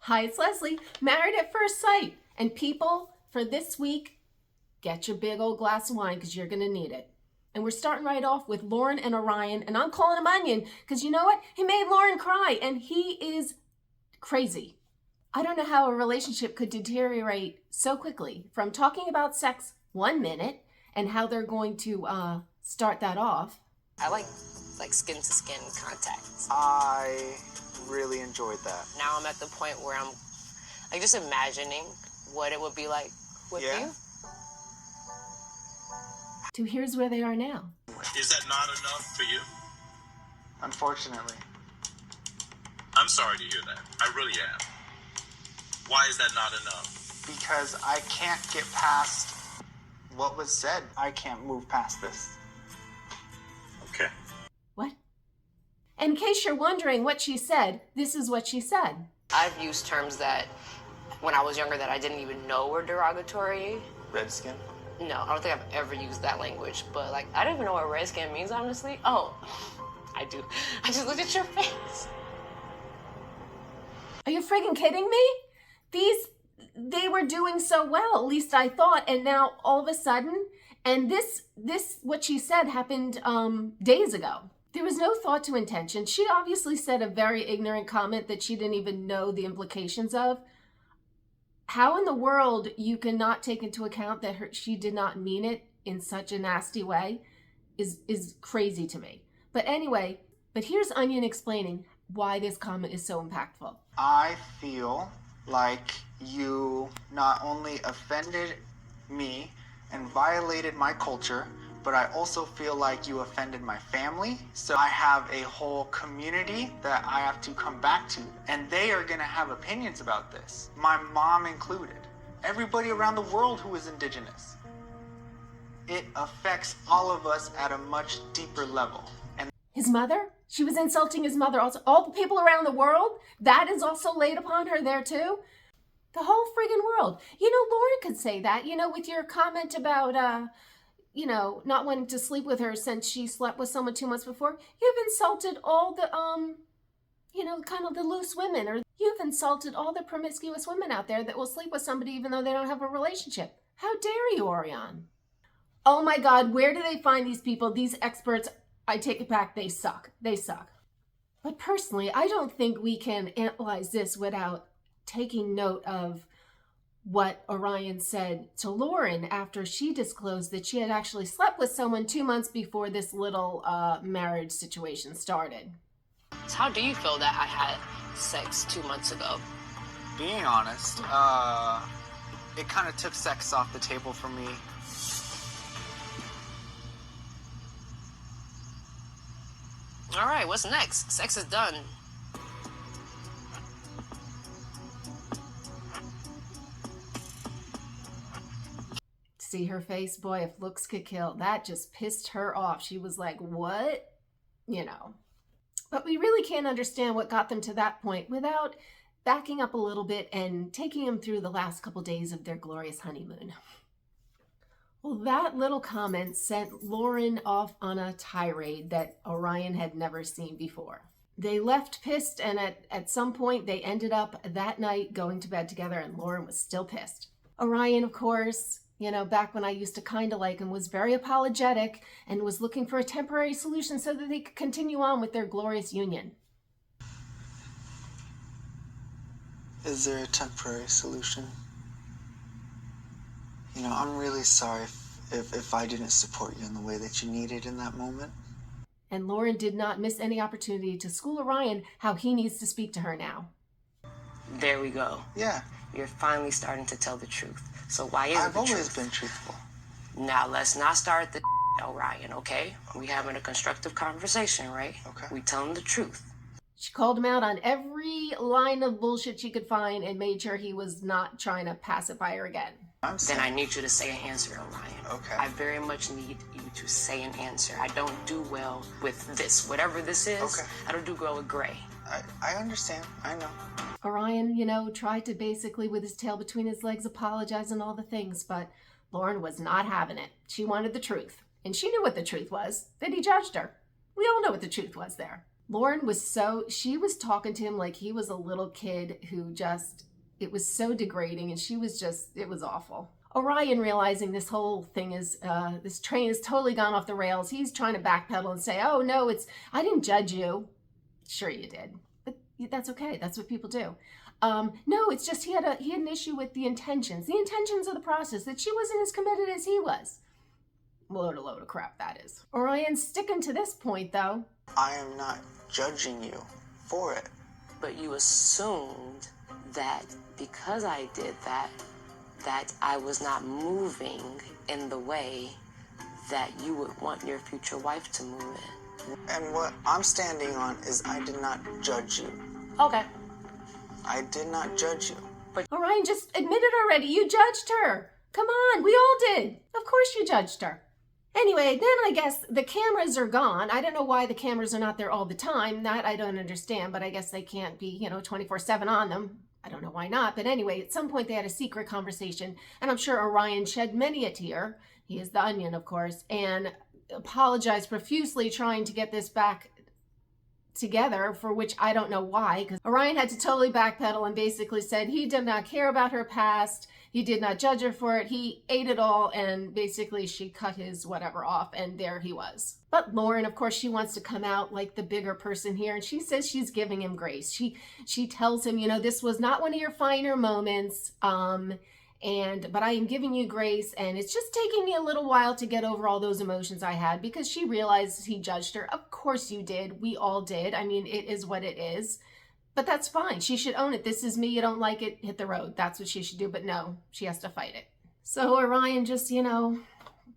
Hi, it's Leslie, Married at First Sight. And people, for this week, get your big old glass of wine because you're going to need it. And we're starting right off with Lauren and Orion, and I'm calling him Onion because you know what? He made Lauren cry, and he is crazy. I don't know how a relationship could deteriorate so quickly from talking about sex 1 minute and how they're going to start that off. I like skin to skin contact. I really enjoyed that. Now I'm at the point where I'm like just imagining what it would be like with you. To here's where they are now. Is that not enough for you? Unfortunately. I'm sorry to hear that. I really am. Why is that not enough? Because I can't get past what was said. I can't move past this. Okay. What? In case you're wondering what she said, this is what she said. I've used terms that when I was younger that I didn't even know were derogatory. Redskin? No, I don't think I've ever used that language, but like I don't even know what redskin means, honestly. Oh, I do. I just looked at your face. Are you friggin' kidding me? They were doing so well, at least I thought, and now all of a sudden, and this what she said happened days ago. There was no thought to intention. She obviously said a very ignorant comment that she didn't even know the implications of. How in the world you cannot take into account that she did not mean it in such a nasty way is crazy to me. But anyway, here's Onion explaining why this comment is so impactful. I feel like you not only offended me and violated my culture, but I also feel like you offended my family. So I have a whole community that I have to come back to, and they are gonna have opinions about this. My mom included. Everybody around the world who is indigenous. It affects all of us at a much deeper level. And his mother? She was insulting his mother also. All the people around the world, that is also laid upon her there too. The whole friggin' world. You know, Lauren could say that, you know, with your comment about, not wanting to sleep with her since she slept with someone 2 months before. You've insulted all the, kind of the loose women, or you've insulted all the promiscuous women out there that will sleep with somebody even though they don't have a relationship. How dare you, Orion? Oh my God, where do they find these people? These experts, I take it back, they suck. They suck. But personally, I don't think we can analyze this without taking note of what Orion said to Lauren after she disclosed that she had actually slept with someone 2 months before this little marriage situation started. So how do you feel that I had sex 2 months ago? being honest, it kind of took sex off the table for me. All right, what's next? Sex is done. See her face? Boy, if looks could kill. That just pissed her off. She was like, what? But we really can't understand what got them to that point without backing up a little bit and taking them through the last couple days of their glorious honeymoon. Well, that little comment sent Lauren off on a tirade that Orion had never seen before. They left pissed, and at some point they ended up that night going to bed together, and Lauren was still pissed. Orion, of course, back when I used to kind of like him, was very apologetic and was looking for a temporary solution so that they could continue on with their glorious union. Is there a temporary solution? I'm really sorry if I didn't support you in the way that you needed in that moment. And Lauren did not miss any opportunity to school Orion how he needs to speak to her now. There we go. Yeah. You're finally starting to tell the truth. So why is it the truth? I've always been truthful. Now let's not start the Orion, okay? We having a constructive conversation, right? Okay. We tell him the truth. She called him out on every line of bullshit she could find and made sure he was not trying to pacify her again. Then I need you to say an answer, Orion. Okay. I very much need you to say an answer. I don't do well with this. Whatever this is, Okay. I don't do well with gray. I understand. I know. Orion, tried to basically, with his tail between his legs, apologize and all the things, but Lauren was not having it. She wanted the truth. And she knew what the truth was, that he judged her. We all know what the truth was there. Lauren she was talking to him like he was a little kid who just, it was so degrading, and it was awful. Orion, realizing this whole thing is, this train has totally gone off the rails, he's trying to backpedal and say, oh no, I didn't judge you. Sure you did, but that's okay, that's what people do. No, it's just he had an issue with the intentions of the process, that she wasn't as committed as he was. What a load of crap that is. Orion's sticking to this point, though. I am not judging you for it. But you assumed that because I did that I was not moving in the way that you would want your future wife to move in. And what I'm standing on is I did not judge you. Okay. I did not judge you. Orion just admitted already, you judged her. Come on, we all did. Of course you judged her. Anyway, then I guess the cameras are gone. I don't know why the cameras are not there all the time. That I don't understand, but I guess they can't be, 24/7 on them. I don't know why not. But anyway, at some point they had a secret conversation, and I'm sure Orion shed many a tear. He is the Onion, of course, and apologized profusely, trying to get this back together, for which I don't know why, because Orion had to totally backpedal and basically said he did not care about her past. He did not judge her for it. He ate it all, and basically she cut his whatever off, and there he was. But Lauren, of course, she wants to come out like the bigger person here, and she says she's giving him grace. She tells him, this was not one of your finer moments, but I am giving you grace, and it's just taking me a little while to get over all those emotions I had, because she realizes he judged her. Of course you did. We all did. I mean, it is what it is. But that's fine. She should own it. This is me. You don't like it, hit the road. That's what she should do. But no, she has to fight it. So Orion just,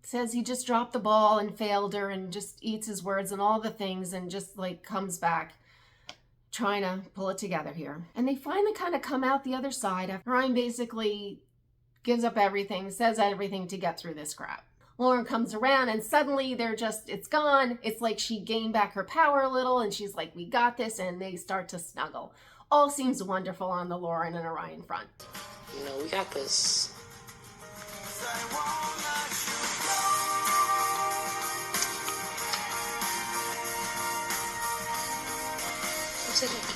says he just dropped the ball and failed her, and just eats his words and all the things, and just comes back trying to pull it together here. And they finally kind of come out the other side after Orion basically gives up everything, says everything to get through this crap. Lauren comes around, and suddenly it's gone. It's like she gained back her power a little, and she's like, we got this, and they start to snuggle. All seems wonderful on the Lauren and Orion front. We got this. It's okay.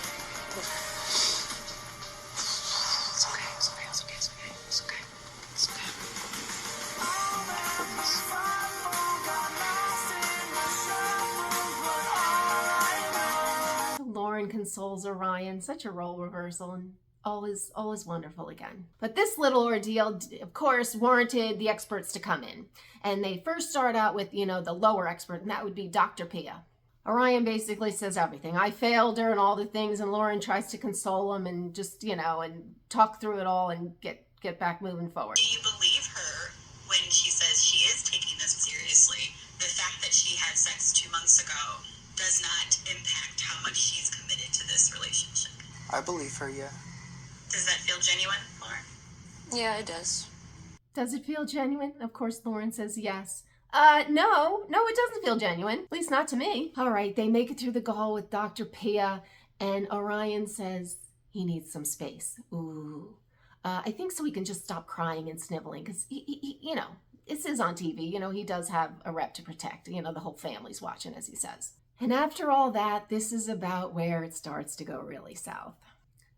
Lauren consoles Orion, such a role reversal, and all is wonderful again. But this little ordeal, of course, warranted the experts to come in. And they first start out with, the lower expert, and that would be Dr. Pia. Orion basically says everything. I failed her and all the things, and Lauren tries to console him and just, and talk through it all and get back moving forward. Do you believe her when she says she is taking this seriously? The fact that she had sex 2 months ago does not impact how much she's committed to this relationship. I believe her, yeah. Does that feel genuine, Lauren? Yeah, it does. Does it feel genuine? Of course, Lauren says yes. No, it doesn't feel genuine. At least not to me. All right, they make it through the gall with Dr. Pia, and Orion says he needs some space. Ooh. I think so he can just stop crying and sniveling, because, he this is on TV. He does have a rep to protect. The whole family's watching, as he says. And after all that, this is about where it starts to go really south.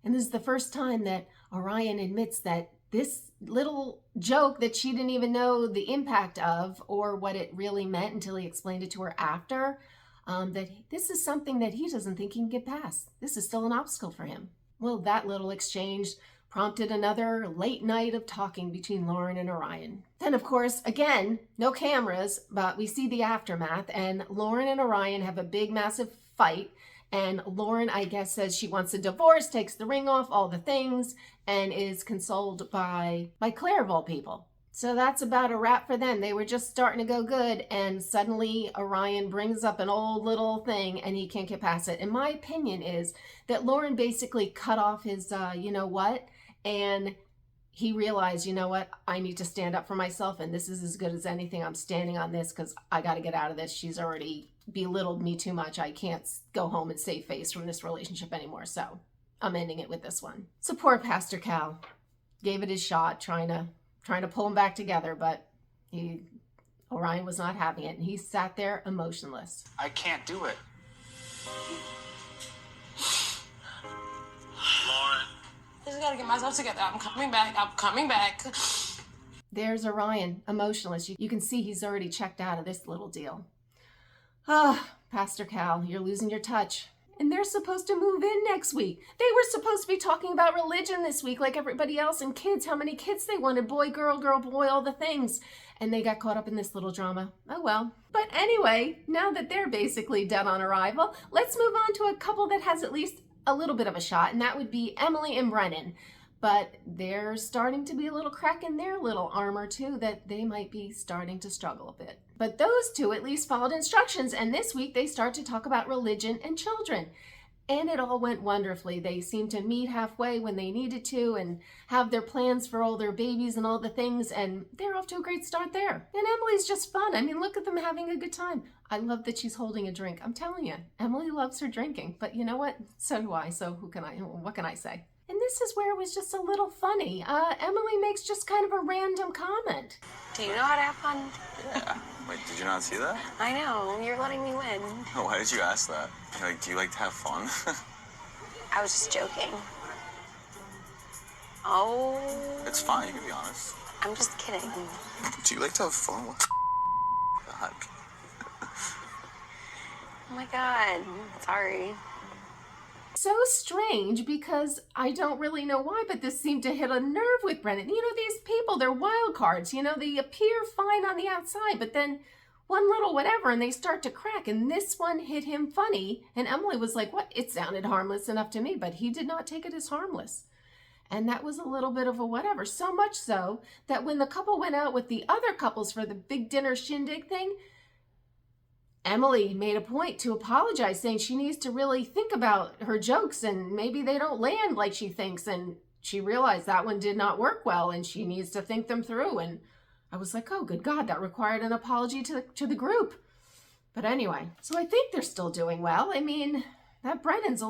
And this is the first time that Orion admits that this little joke that she didn't even know the impact of or what it really meant until he explained it to her after, that this is something that he doesn't think he can get past. This is still an obstacle for him. Well, that little exchange prompted another late night of talking between Lauren and Orion. Then, of course, again, no cameras, but we see the aftermath, and Lauren and Orion have a big, massive fight. And Lauren, I guess, says she wants a divorce, takes the ring off, all the things, and is consoled by Claire of all people. So that's about a wrap for them. They were just starting to go good, and suddenly Orion brings up an old little thing, and he can't get past it. And my opinion is that Lauren basically cut off his, and he realized, I need to stand up for myself, and this is as good as anything. I'm standing on this because I got to get out of this. She's already belittled me too much. I can't go home and save face from this relationship anymore. So I'm ending it with this one. So poor Pastor Cal gave it his shot, trying to pull him back together, but Orion was not having it, and he sat there emotionless. I can't do it. just gotta get myself together. I'm coming back. I'm coming back. There's Orion, emotionless. You can see he's already checked out of this little deal. Ah, Pastor Cal, you're losing your touch. And they're supposed to move in next week. They were supposed to be talking about religion this week like everybody else, and kids, how many kids they wanted, boy, girl, boy, all the things. And they got caught up in this little drama. Oh well. But anyway, now that they're basically dead on arrival, let's move on to a couple that has at least a little bit of a shot, and that would be Emily and Brennan. But they're starting to be a little crack in their little armor too, that they might be starting to struggle a bit. But those two at least followed instructions, and this week they start to talk about religion and children. And it all went wonderfully. They seemed to meet halfway when they needed to and have their plans for all their babies and all the things, and they're off to a great start there. And Emily's just fun. I mean, look at them having a good time. I love that she's holding a drink. I'm telling you, Emily loves her drinking. But you know what? So do I. So what can I say? And this is where it was just a little funny. Emily makes just kind of a random comment. Do you know how to have fun? Yeah. Wait, did you not see that? I know. You're letting me win. Why did you ask that? Like, do you like to have fun? I was just joking. Oh. It's fine, you can be honest. I'm just kidding. Do you like to have fun? What the God. Oh my God. Sorry. So strange, because I don't really know why, but this seemed to hit a nerve with Brennan. You know, these people, they're wild cards. You know, they appear fine on the outside, but then one little whatever and they start to crack. And this one hit him funny. And Emily was like, what? It sounded harmless enough to me, but he did not take it as harmless. And that was a little bit of a whatever. So much so that when the couple went out with the other couples for the big dinner shindig thing, Emily made a point to apologize, saying she needs to really think about her jokes and maybe they don't land like she thinks. And she realized that one did not work well and she needs to think them through. And I was like, oh, good God, that required an apology to the group. But anyway, so I think they're still doing well. I mean, that Brennan's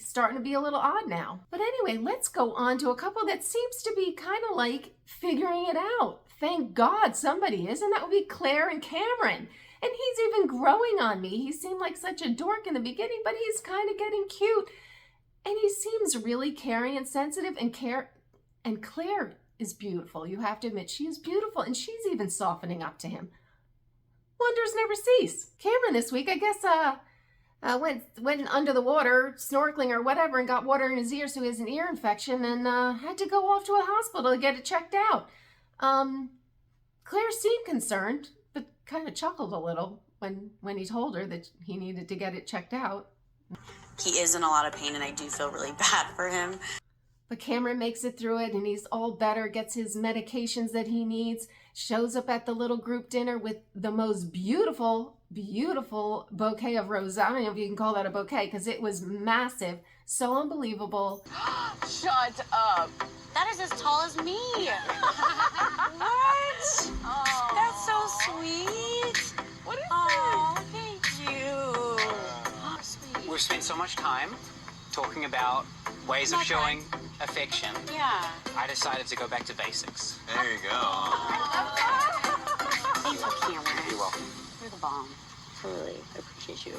starting to be a little odd now. But anyway, let's go on to a couple that seems to be kind of like figuring it out. Thank God somebody is, and that would be Claire and Cameron. And he's even growing on me. He seemed like such a dork in the beginning, but he's kind of getting cute. And he seems really caring and sensitive, and Claire is beautiful. You have to admit, she is beautiful, and she's even softening up to him. Wonders never cease. Cameron this week, I guess, went under the water, snorkeling or whatever, and got water in his ear, so he has an ear infection, and had to go off to a hospital to get it checked out. Claire seemed concerned, but kind of chuckled a little when he told her that he needed to get it checked out. He is in a lot of pain, and I do feel really bad for him. But Cameron makes it through it, and he's all better, gets his medications that he needs, shows up at the little group dinner with the most beautiful bouquet of roses. I don't know if you can call that a bouquet, because it was massive, so unbelievable. Shut up. That is as tall as me. What? Oh, that's so sweet. What is Oh, thank you. Sweet. We've spent so much time talking about ways of showing affection. Yeah. I decided to go back to basics. There you go. Thank you, Cameron. You're welcome. You're the bomb. I really appreciate you.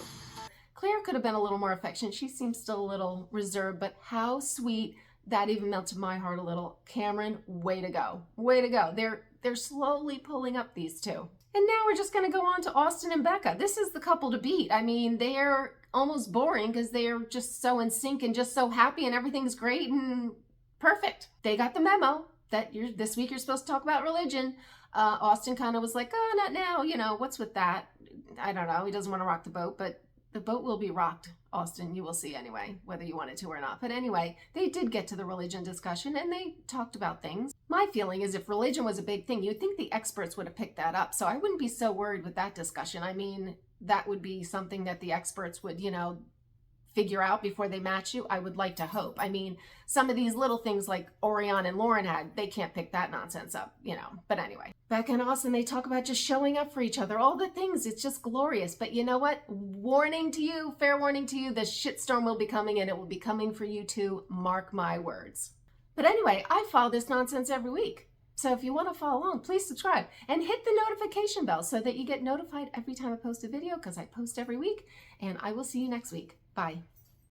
Claire could have been a little more affectionate. She seems still a little reserved, but how sweet. That even melted my heart a little. Cameron, way to go. Way to go. They're slowly pulling up, these two. And now we're just going to go on to Austin and Becca. This is the couple to beat. I mean, they're almost boring because they're just so in sync and just so happy and everything's great and perfect. They got the memo that this week you're supposed to talk about religion. Austin kind of was like, oh, not now. You know, what's with that? I don't know. He doesn't want to rock the boat, but the boat will be rocked, Austin. You will see anyway, whether you want it to or not. But anyway, they did get to the religion discussion and they talked about things. My feeling is if religion was a big thing, you'd think the experts would have picked that up. So I wouldn't be so worried with that discussion. I mean, that would be something that the experts would, figure out before they match you. I would like to hope. I mean, some of these little things like Orion and Lauren had, they can't pick that nonsense up, But anyway, Becca and Austin, they talk about just showing up for each other, all the things. It's just glorious. But you know what? Warning to you, fair warning to you, the shitstorm will be coming and it will be coming for you too. Mark my words. But anyway, I follow this nonsense every week. So if you want to follow along, please subscribe and hit the notification bell so that you get notified every time I post a video, because I post every week. And I will see you next week. Bye.